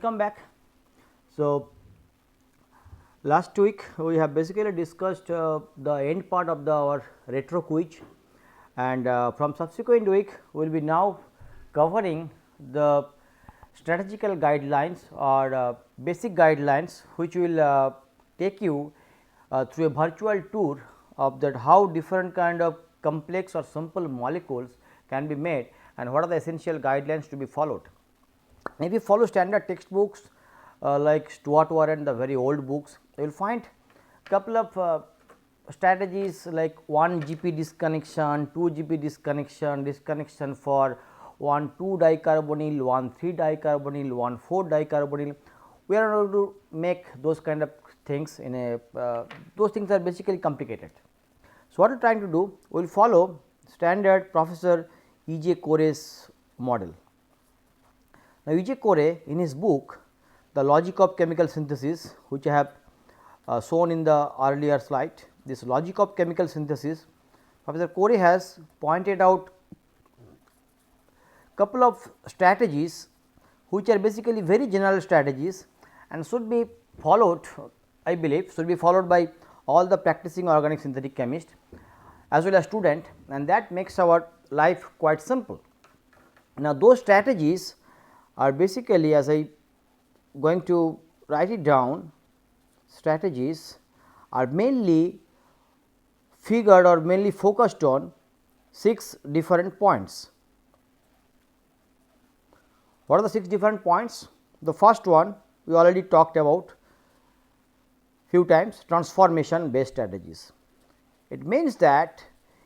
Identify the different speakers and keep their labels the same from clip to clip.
Speaker 1: welcome back. So, last week we have basically discussed the end part of our retro quiz, and from subsequent week we will be now covering the strategical guidelines or basic guidelines, which will take you through a virtual tour of that how different kind of complex or simple molecules can be made and what are the essential guidelines to be followed. If you follow standard textbooks like Stuart Warren, the very old books, you will find couple of strategies like 1 GP disconnection, 2 GP disconnection, disconnection for 1 2 dicarbonyl, 1 3 dicarbonyl, 1 4 dicarbonyl. We are able to make those kind of things in a those things are basically complicated. So, what we are trying to do? We will follow standard Professor E.J. Core's model. Now, E.J. Core in his book The Logic of Chemical Synthesis, which I have shown in the earlier slide, this logic of chemical synthesis, Professor Core has pointed out couple of strategies which are basically very general strategies and should be followed, I believe should be followed by all the practicing organic synthetic chemist as well as student, and that makes our life quite simple. Now, those strategies are basically, as I going to write it down, strategies are mainly figured or mainly focused on 6 different points. What are the 6 different points? The first one we already talked about few times, transformation based strategies. It means that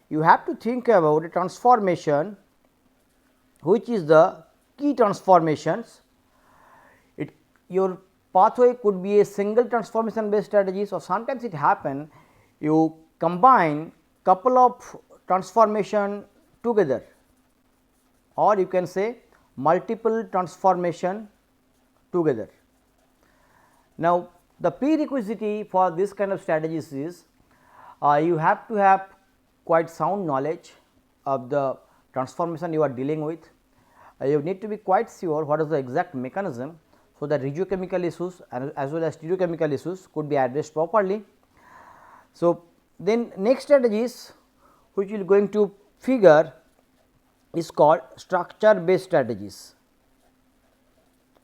Speaker 1: you have to think about a transformation which is the key transformations. Your pathway could be a single transformation based strategies, or sometimes it happen you combine couple of transformation together, or you can say multiple transformation together. Now, the prerequisite for this kind of strategies is you have to have quite sound knowledge of the transformation you are dealing with. You need to be quite sure what is the exact mechanism, so that regiochemical issues and as well as stereochemical issues could be addressed properly. So, then next strategies which we are going to figure is called structure based strategies.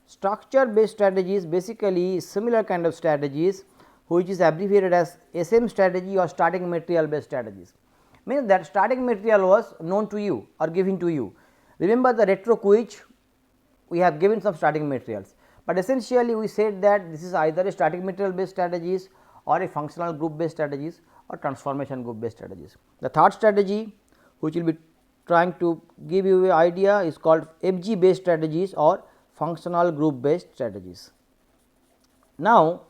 Speaker 1: Structure based strategies basically similar kind of strategies which is abbreviated as SM strategy or starting material based strategies. Means that starting material was known to you or given to you. Remember the retro quiz, we have given some starting materials, but essentially we said that this is either a starting material based strategies or a functional group based strategies or transformation group based strategies. The third strategy which will be trying to give you an idea is called FG based strategies or functional group based strategies. Now,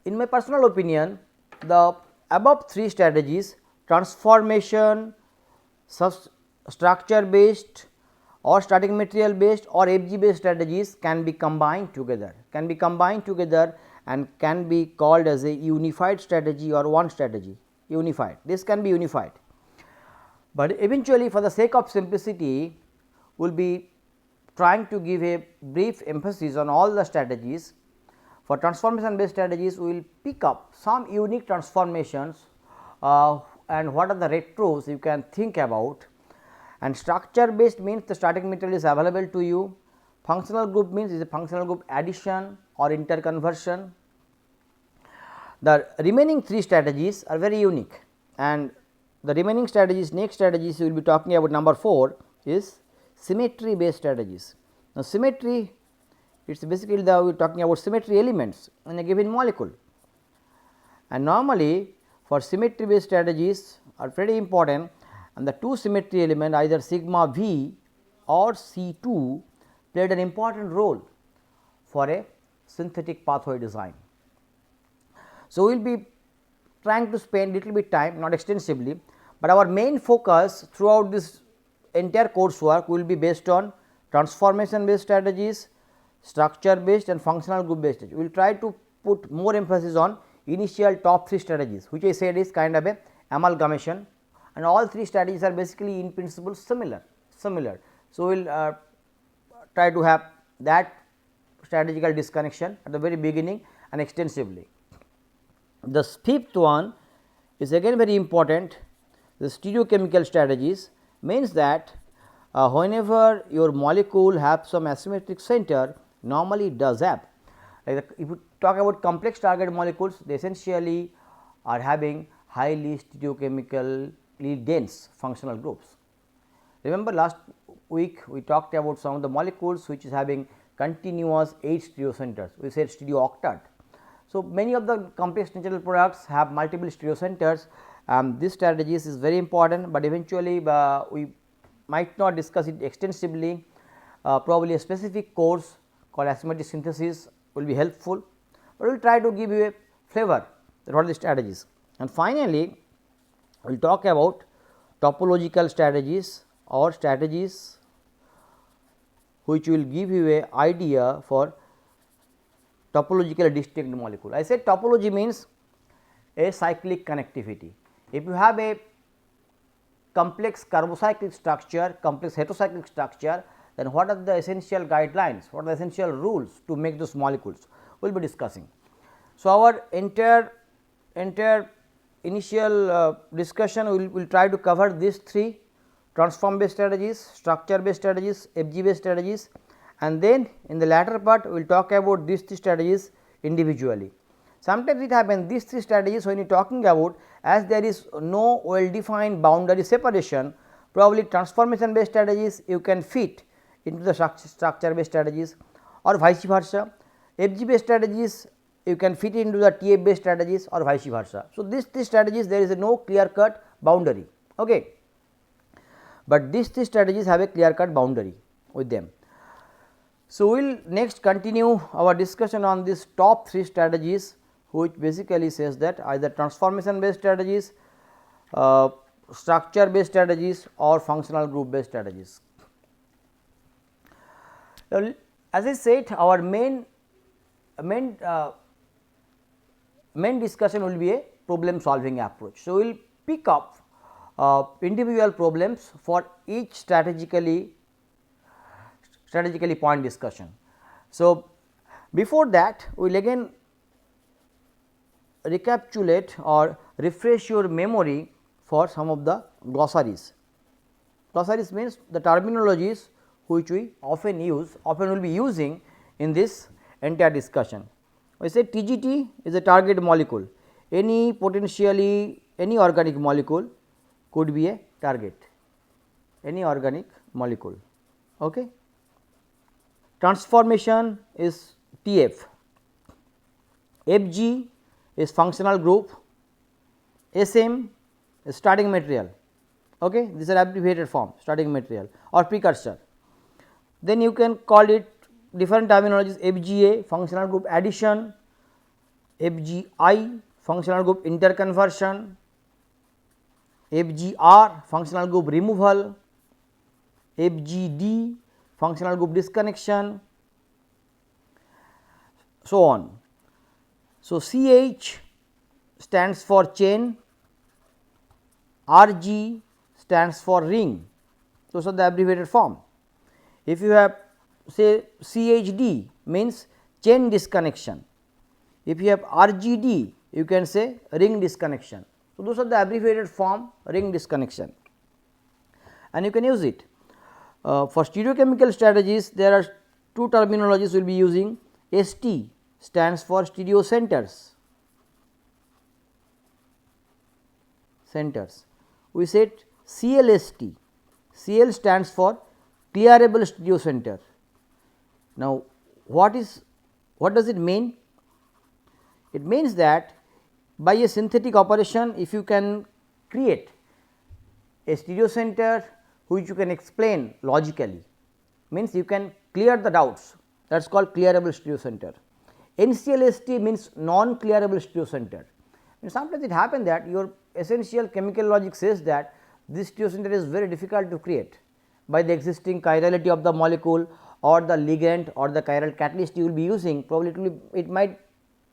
Speaker 1: in my personal opinion, the above 3 strategies, transformation, structure based or starting material based or FG based strategies can be combined together, and can be called as a unified strategy or one strategy, unified. This can be unified, but eventually for the sake of simplicity we will be trying to give a brief emphasis on all the strategies. For transformation based strategies, we will pick up some unique transformations and what are the retros you can think about, and structure based means the starting material is available to you. Functional group means is a functional group addition or interconversion. The remaining 3 strategies are very unique, and the remaining strategies, next strategies we will be talking about, number 4 is symmetry based strategies. Now, symmetry, it is basically we are talking about symmetry elements in a given molecule, and normally for symmetry based strategies are pretty important, and the 2 symmetry element either sigma V or C2 played an important role for a synthetic pathway design. So, we will be trying to spend little bit time, not extensively, but our main focus throughout this entire coursework will be based on transformation based strategies, structure based and functional group based. We will try to put more emphasis on initial top 3 strategies, which I said is kind of a amalgamation, and all 3 strategies are basically in principle similar. So, we will try to have that strategical disconnection at the very beginning and extensively. The fifth one is again very important. The stereochemical strategies means that whenever your molecule have some asymmetric center, normally it does have. Like if you talk about complex target molecules, they essentially are having highly stereochemically dense functional groups. Remember last week we talked about some of the molecules which is having continuous 8 stereocenters, we said stereooctet. So, many of the complex natural products have multiple stereocenters. This strategies is very important, but eventually we might not discuss it extensively. Probably a specific course called asymmetric synthesis will be helpful, but we will try to give you a flavor that what are the strategies. And finally, we will talk about topological strategies or strategies which will give you a idea for topologically distinct molecule. I said topology means a cyclic connectivity. If you have a complex carbocyclic structure, complex heterocyclic structure, then what are the essential guidelines, what are the essential rules to make those molecules, we will be discussing. So, our entire initial discussion will try to cover these three: transform based strategies, structure based strategies, FG based strategies, and then in the latter part we will talk about these three strategies individually. Sometimes it happens these three strategies when you are talking about, as there is no well defined boundary separation, probably transformation based strategies you can fit into the structure based strategies, or vice versa. FG based strategies you can fit into the TF based strategies, or vice versa. So, these three strategies there is a no clear cut boundary, okay. But these three strategies have a clear cut boundary with them. So, we will next continue our discussion on these top three strategies, which basically says that either transformation based strategies, structure based strategies, or functional group based strategies. Now, as I said, our main discussion will be a problem solving approach. So, we will pick up individual problems for each strategically point discussion. So, before that we will again recapitulate or refresh your memory for some of the glossaries. Glossaries means the terminologies which we often will be using in this entire discussion. We say TGT is a target molecule, any organic molecule could be a target, any organic molecule. Okay. Transformation is TF, FG is functional group, SM is starting material, okay. These are abbreviated form, starting material or precursor. Then you can call it different terminologies: FGA functional group addition, FGI functional group interconversion, FGR functional group removal, FGD functional group disconnection, so on. So, CH stands for chain, RG stands for ring, those are the abbreviated form. If you have say CHD means chain disconnection, if you have RGD you can say ring disconnection. So, those are the abbreviated form ring disconnection, and you can use it. For stereochemical strategies there are two terminologies we will be using. ST stands for stereocenters, we said CLST, CL stands for clearable stereocenter. Now, what does it mean? It means that by a synthetic operation, if you can create a stereocenter which you can explain logically, means you can clear the doubts, that is called clearable stereocenter. NCLST means non clearable stereocenter. And sometimes it happens that your essential chemical logic says that this stereocenter is very difficult to create by the existing chirality of the molecule or the ligand or the chiral catalyst you will be using, probably it might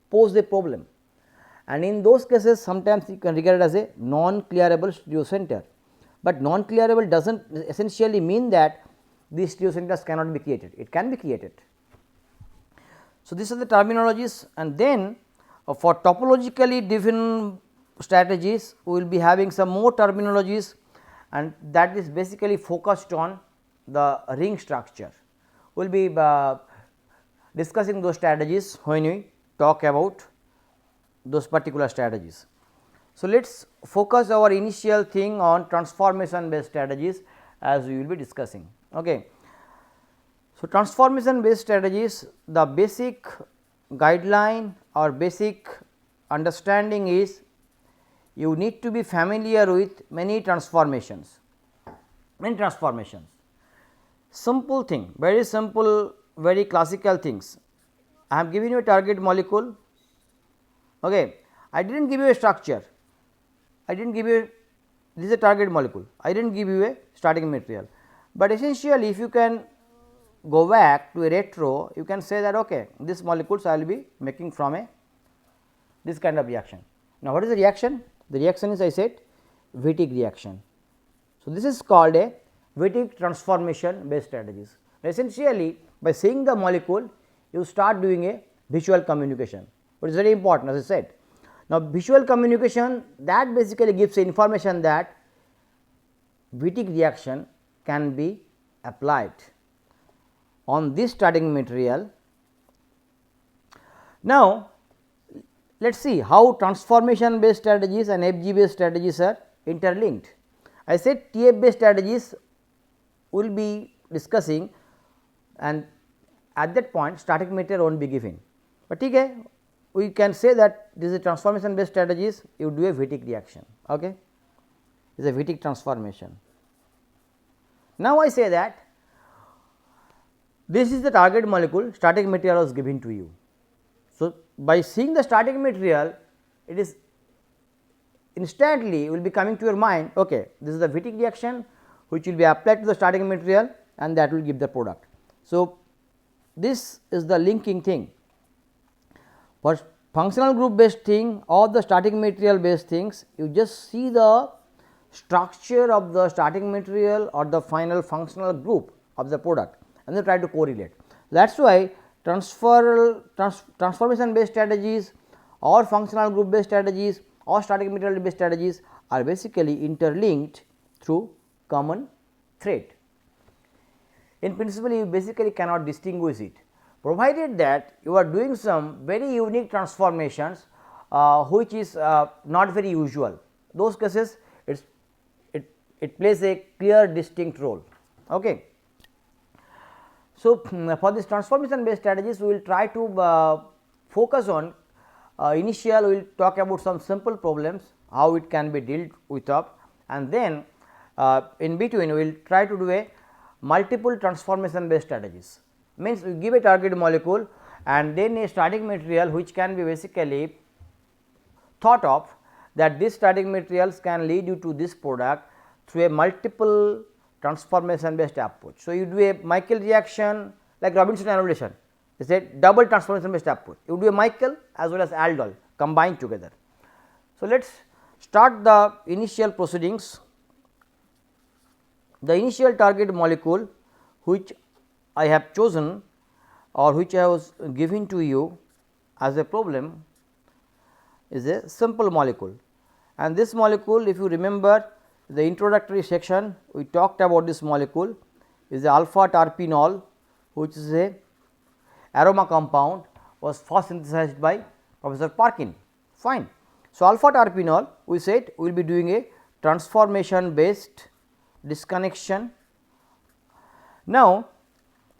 Speaker 1: pose a problem, and in those cases sometimes you can regard it as a non clearable stereocenter. But non clearable does not essentially mean that these stereocenters cannot be created, it can be created. So, these are the terminologies, and then for topologically different strategies we will be having some more terminologies, and that is basically focused on the ring structure. We will be discussing those strategies when we talk about those particular strategies. So, let us focus our initial thing on transformation based strategies as we will be discussing. Okay. So, transformation based strategies, the basic guideline or basic understanding is you need to be familiar with many transformations, simple thing, very simple, very classical things. I have given you a target molecule, okay. I did not give you a structure, I did not give you this is a target molecule, I did not give you a starting material, but essentially if you can go back to a retro, you can say that okay, this molecules I will be making from a this kind of reaction. Now, what is the reaction? The reaction is I said Wittig reaction. So, this is called a Wittig transformation based strategies. Essentially, by seeing the molecule, you start doing a visual communication, which is very important as I said. Now, visual communication that basically gives information that Wittig reaction can be applied on this starting material. Now, let us see how transformation based strategies and FG based strategies are interlinked. I said TF based strategies we will be discussing, and at that point static material will not be given, but okay, we can say that this is a transformation based strategies, you do a Wittig reaction, okay. It is a Wittig transformation. Now, I say that this is the target molecule, starting material was given to you. So, by seeing the starting material, it is instantly will be coming to your mind, okay, this is the Wittig reaction which will be applied to the starting material and that will give the product. So, this is the linking thing. For functional group based thing or the starting material based things, you just see the structure of the starting material or the final functional group of the product and then try to correlate. That is why transformation based strategies or functional group based strategies or static material based strategies are basically interlinked through common thread. In principle, you basically cannot distinguish it, provided that you are doing some very unique transformations which is not very usual. Those cases it plays a clear distinct role. Okay. So, for this transformation based strategies, we will try to focus on initial, we will talk about some simple problems, how it can be dealt with up, and then in between we will try to do a multiple transformation based strategies. Means we give a target molecule and then a starting material which can be basically thought of that this starting materials can lead you to this product through a multiple transformation based approach. So, you do a Michael reaction like Robinson annulation, it is a double transformation based approach. You do a Michael as well as aldol combined together. So, let us start the initial proceedings. The initial target molecule which I have chosen or which I was giving to you as a problem is a simple molecule, and this molecule, if you remember the introductory section, we talked about this molecule is the alpha terpenol, which is a aroma compound, was first synthesized by Professor Parkin. Fine. So, alpha terpenol we said we will be doing a transformation based disconnection. Now,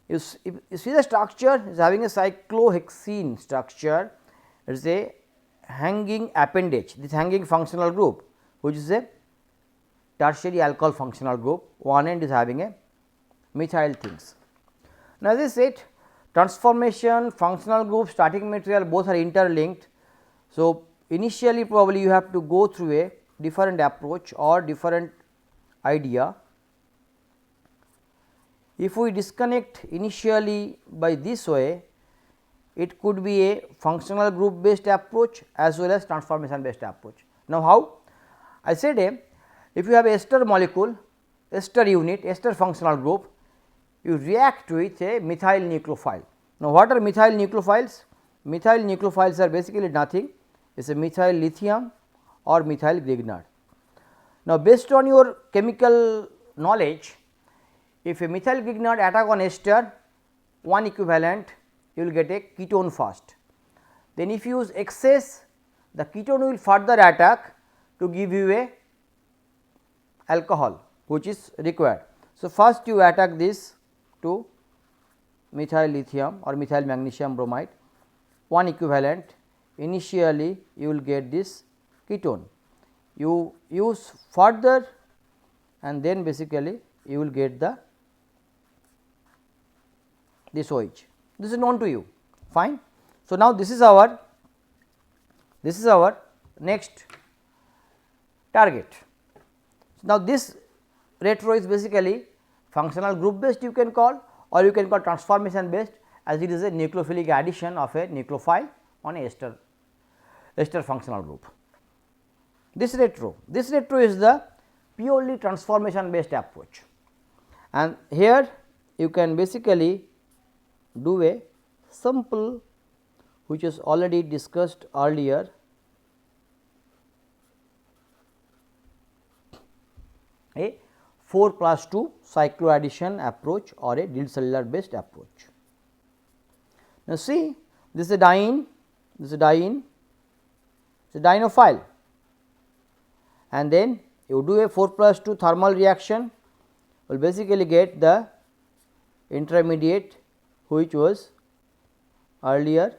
Speaker 1: you see the structure is having a cyclohexene structure, it is a hanging appendage, this hanging functional group which is a tertiary alcohol functional group, one end is having a methyl things. Now, as I said, transformation, functional group, starting material both are interlinked. So, initially probably you have to go through a different approach or different idea. If we disconnect initially by this way, it could be a functional group based approach as well as transformation based approach. Now, how? I said if you have ester molecule, ester unit, ester functional group, you react with a methyl nucleophile. Now, what are methyl nucleophiles? Methyl nucleophiles are basically nothing, it is a methyl lithium or methyl grignard. Now, based on your chemical knowledge, if a methyl grignard attack on ester, one equivalent you will get a ketone first. Then if you use excess, the ketone will further attack to give you a alcohol which is required. So, first you attack this to methyl lithium or methyl magnesium bromide, one equivalent, initially you will get this ketone. You use further and then basically you will get the this OH. This is known to you, fine. So, now this is our next target. Now, this retro is basically functional group based you can call, or you can call transformation based, as it is a nucleophilic addition of a nucleophile on a ester functional group. This retro is the purely transformation based approach, and here you can basically do a simple, which is already discussed earlier, a 4+2 cycloaddition approach or a dilute cellular based approach. Now, see, this is a diene, this is a diene, it is a dienophile, and then you do a 4+2 thermal reaction, will basically get the intermediate which was earlier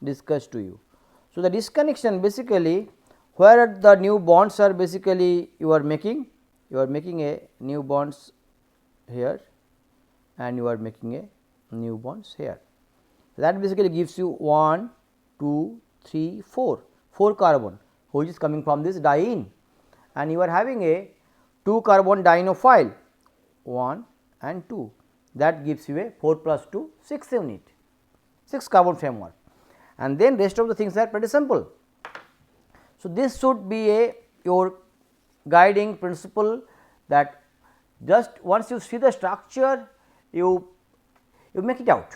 Speaker 1: discussed to you. So, the disconnection basically where the new bonds are basically you are making a new bonds here and you are making a new bonds here. That basically gives you 1, 2, 3, 4 carbon which is coming from this diene, and you are having a 2 carbon dienophile 1 and 2, that gives you a 4+2 6 unit, 6 carbon framework, and then rest of the things are pretty simple. So, this should be your guiding principle, that just once you see the structure you make it out.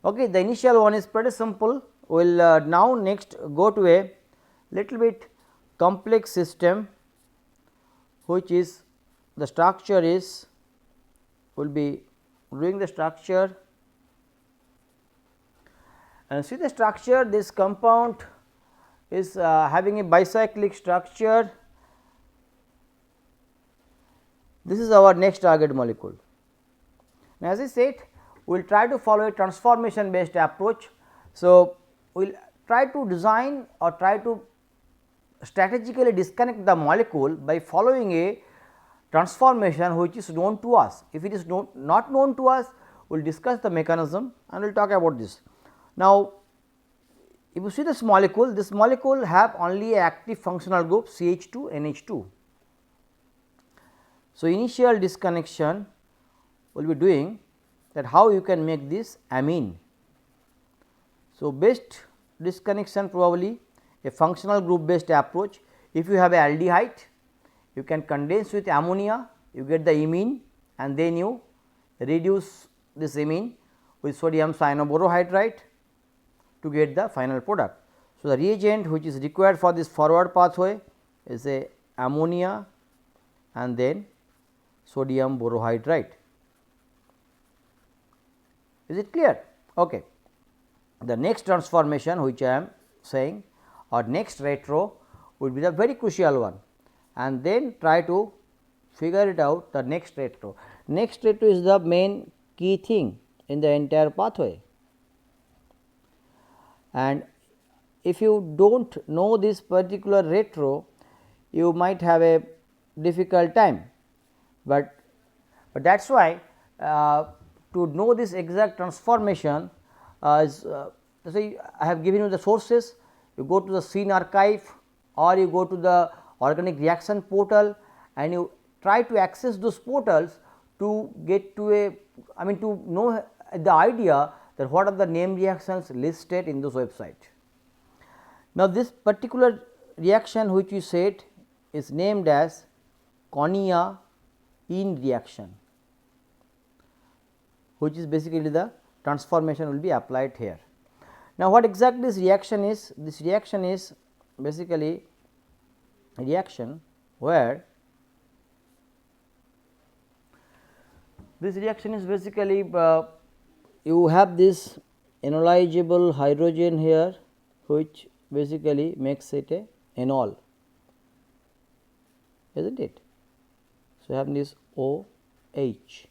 Speaker 1: Okay, the initial one is pretty simple. We will now next go to a little bit complex system, which is the structure is, we will be doing the structure, and see the structure. This compound is having a bicyclic structure. This is our next target molecule. Now, as I said, we will try to follow a transformation based approach. So, we will try to design or try to strategically disconnect the molecule by following a transformation which is known to us. If it is not known to us, we will discuss the mechanism and we will talk about this. Now, if you see this molecule have only a active functional group CH2 NH2. So, initial disconnection will be doing that how you can make this amine. So, best disconnection probably a functional group based approach. If you have a aldehyde, you can condense with ammonia, you get the imine, and then you reduce this imine with sodium cyanoborohydride to get the final product. So, the reagent which is required for this forward pathway is a ammonia and then sodium borohydride. Is it clear? Okay. The next transformation which I am saying, or next retro, would be the very crucial one, and then try to figure it out the next retro. Next retro is the main key thing in the entire pathway, and if you do not know this particular retro, you might have a difficult time, but that is why to know this exact transformation say I have given you the sources. You go to the scene archive or you go to the organic reaction portal and you try to access those portals to get to a, I mean to know the idea that what are the name reactions listed in those website. Now, this particular reaction which we said is named as Conia-ene reaction. which is basically the transformation will be applied here. Now, what exactly this reaction is? This reaction is basically a reaction where this reaction is basically you have this enolizable hydrogen here, which basically makes it a enol, isn't it? So, you have this OH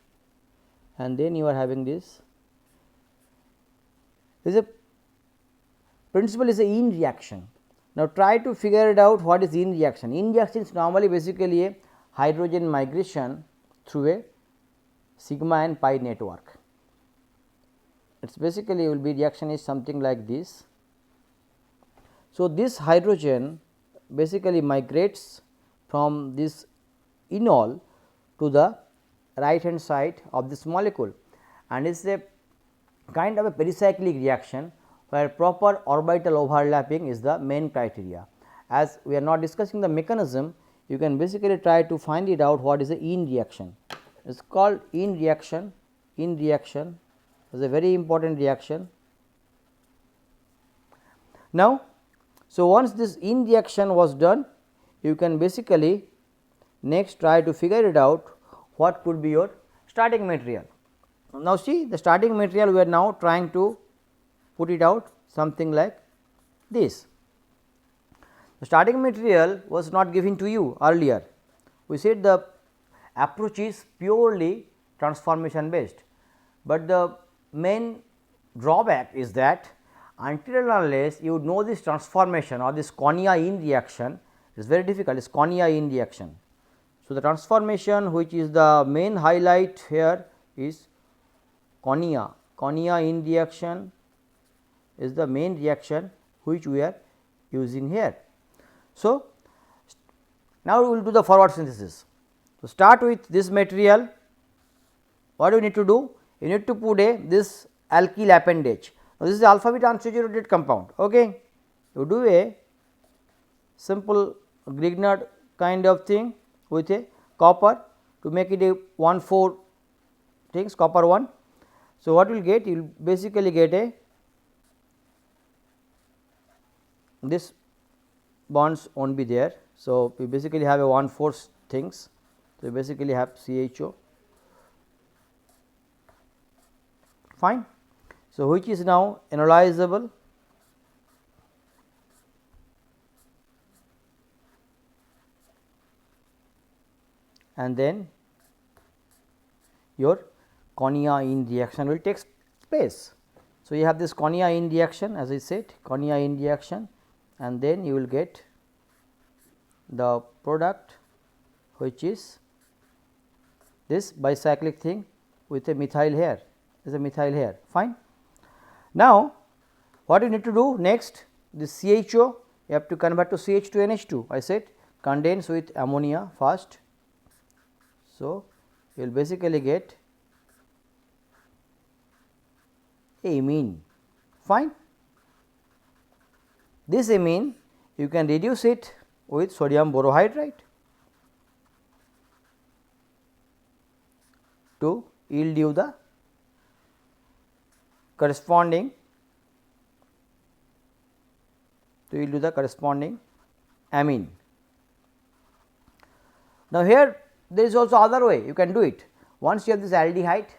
Speaker 1: and then you are having this. This is a principle is a ene reaction. Now, try to figure it out what is ene reaction. Ene reaction is normally basically a hydrogen migration through a sigma and pi network. It is basically will be reaction is something like this. So, this hydrogen basically migrates from this enol to the right hand side of this molecule, and it is a kind of a pericyclic reaction where proper orbital overlapping is the main criteria. As we are not discussing the mechanism, you can basically try to find it out what is the ene reaction. It is called ene reaction. Ene reaction is a very important reaction. Now, so once this ene reaction was done, you can basically next try to figure it out what could be your starting material. Now, see the starting material we are now trying to put it out something like this. The starting material was not given to you earlier. We said the approach is purely transformation based, but the main drawback is that until and unless you know this transformation or this Conia-ene reaction, it is very difficult. It is Conia-ene reaction. So, the transformation which is the main highlight here is Conia-ene reaction is the main reaction which we are using here. So, now we will do the forward synthesis. So, start with this material. What do you need to do? You need to put this alkyl appendage. Now, this is alpha beta unsaturated compound. Okay. You do a simple Grignard kind of thing with a copper to make it a 1,4 things copper 1. So, what you will get? You will basically get a this bonds won't be there. So, we basically have a 1,4 things. So, you basically have CHO fine. So, which is now enolizable and then your Conia-ene reaction will take place. So, you have this Conia-ene reaction as I said Conia-ene reaction, and then you will get the product which is this bicyclic thing with a methyl here, is a methyl here fine. Now, what you need to do next, this CHO you have to convert to CH to NH2. I said condense with ammonia first. So, you will basically get amine fine. This amine you can reduce it with sodium borohydride to yield you the corresponding amine. Now, here there is also other way you can do it. Once you have this aldehyde,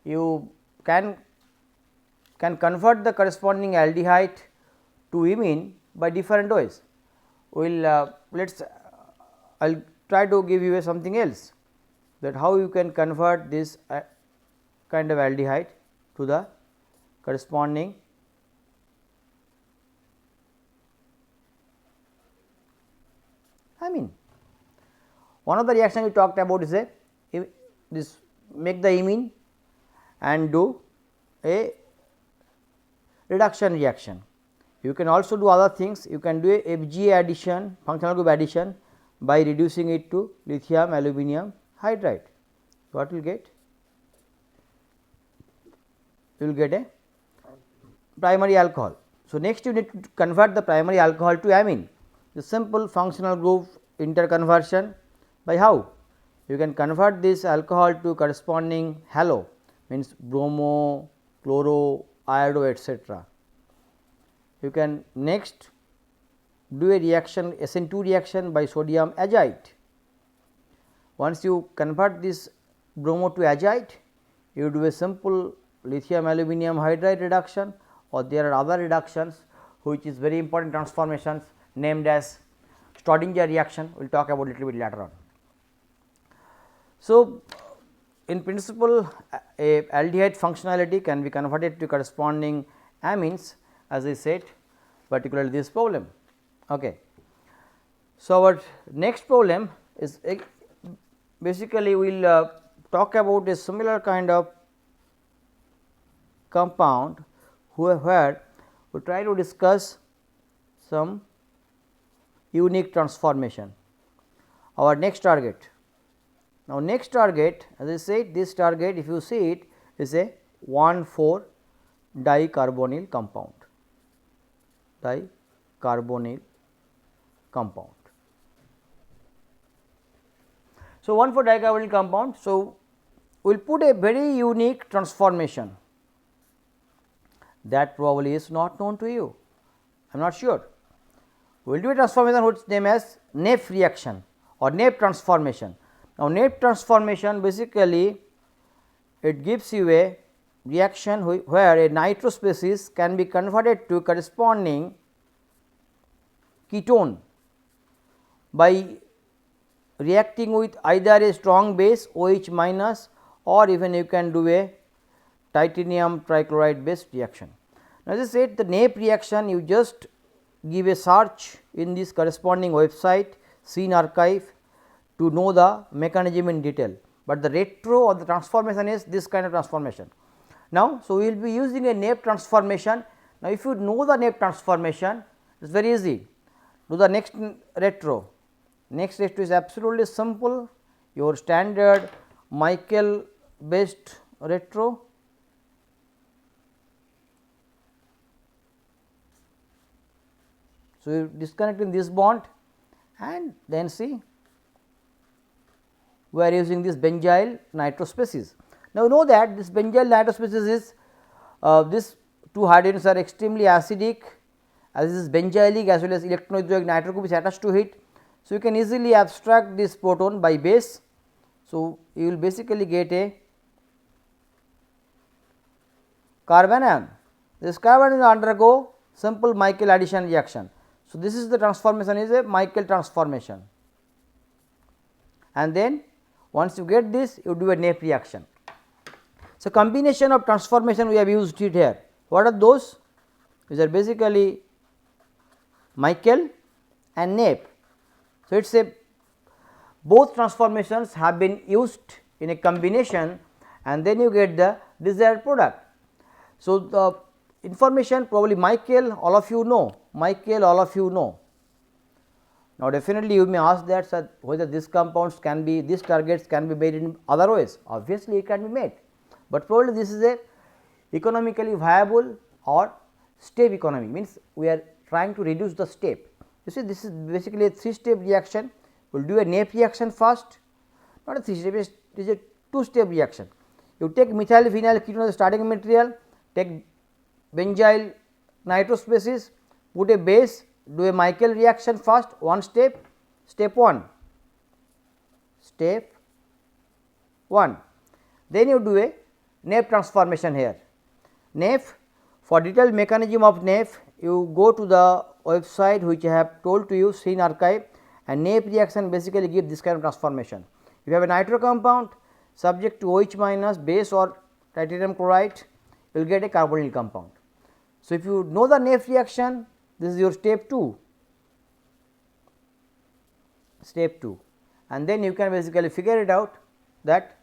Speaker 1: you can convert the corresponding aldehyde to imine by different ways. We will I will try to give you something else, that how you can convert this kind of aldehyde to the corresponding amine. One of the reaction we talked about is this make the imine and do a reduction reaction. You can also do other things. You can do a FGA addition, functional group addition, by reducing it to lithium aluminum hydride. What will get? You will get a primary alcohol. So, next you need to convert the primary alcohol to amine. The simple functional group interconversion by how? You can convert this alcohol to corresponding halo means bromo, chloro, iodo, etc. You can next do a reaction SN2 reaction by sodium azide. Once you convert this bromo to azide, you do a simple lithium aluminum hydride reduction, or there are other reductions which is very important transformations named as Schrodinger reaction. We will talk about little bit later on. So, in principle a aldehyde functionality can be converted to corresponding amines, as I said, particularly this problem. Okay. So, our next problem is basically we will talk about a similar kind of compound where we try to discuss some unique transformation. Our next target. Now, next target, as I said, this target if you see it is a 1,4 dicarbonyl compound, dicarbonyl compound. So, 1,4 dicarbonyl compound. So, we will put a very unique transformation that probably is not known to you, I am not sure. We will do a transformation which is named as Neff reaction or Neff transformation. Now, Neff transformation basically it gives you a reaction where a nitro species can be converted to corresponding ketone by reacting with either a strong base OH minus, or even you can do a titanium trichloride based reaction. Now, as I said, the Neff reaction you just give a search in this corresponding website Scene archive to know the mechanism in detail, but the retro or the transformation is this kind of transformation. Now, so we will be using a Neff transformation. Now, if you know the Neff transformation, it is very easy. Do the next retro. Next retro is absolutely simple, your standard Michael based retro. So, you disconnect in this bond and then see we are using this benzyl nitro species. Now, you know that this benzyl nitro species is these two hydrogens are extremely acidic, as this is benzylic as well as electronegative nitro group is attached to it. So, you can easily abstract this proton by base. So, you will basically get a carbon ion. This carbon will undergo simple Michael addition reaction. So, this is the transformation is a Michael transformation, and then once you get this you do a Neff reaction. So, combination of transformation we have used it here. What are those? These are basically Michael and Neff. So, it is a both transformations have been used in a combination and then you get the desired product. So, the information probably Michael all of you know, Michael all of you know. Now, definitely you may ask that whether these compounds can be, these targets can be made in other ways. Obviously, it can be made, but probably this is a economically viable or step economy, means we are trying to reduce the step. You see, this is basically a 3-step reaction. We will do a Neff reaction first, not a 3-step, it is a 2-step reaction. You take methyl phenyl ketone as the starting material, take benzyl nitro species, put a base, do a Michael reaction first, one step, step 1, step 1. Then you do a Neff transformation here. Neff, for detailed mechanism of Neff, you go to the website which I have told to you, Scene archive, and Neff reaction basically give this kind of transformation. If you have a nitro compound subject to OH minus base or titanium chloride, you will get a carbonyl compound. So, if you know the Neff reaction, this is your step 2, and then you can basically figure it out that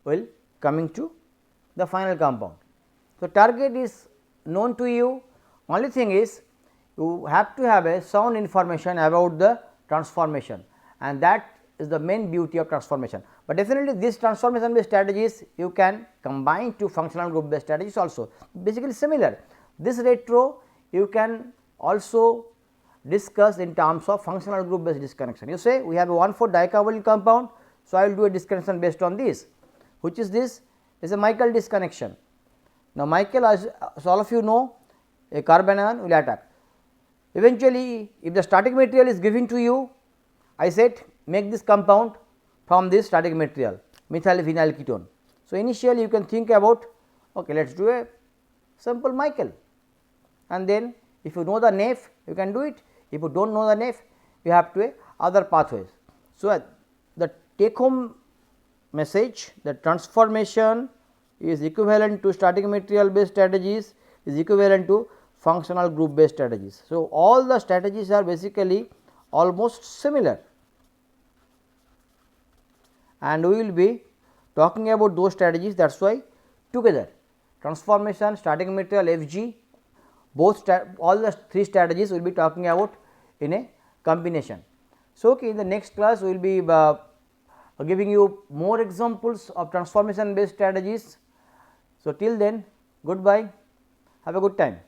Speaker 1: will coming to the final compound. So, target is known to you, only thing is you have to have a sound information about the transformation, and that is the main beauty of transformation. But definitely these transformation based strategies you can combine to functional group based strategies also, basically similar. This retro you can also discuss in terms of functional group based disconnection. You say we have a 1,4 dicarbonyl compound, so I will do a disconnection based on this, which is this is a Michael disconnection. Now, Michael, as all of you know, a carbon ion will attack. Eventually, if the static material is given to you, I said make this compound from this static material methyl phenyl ketone. So, initially you can think about okay, let us do a simple Michael, and then if you know the NAF you can do it, if you do not know the NAF you have to other pathways. So, the take home message, the transformation is equivalent to static material based strategies is equivalent to functional group based strategies. So, all the strategies are basically almost similar, and we will be talking about those strategies. That is why together transformation, static material, FG, both all the three strategies we will be talking about in a combination. So, okay, in the next class we will be giving you more examples of transformation based strategies. So, till then goodbye, have a good time.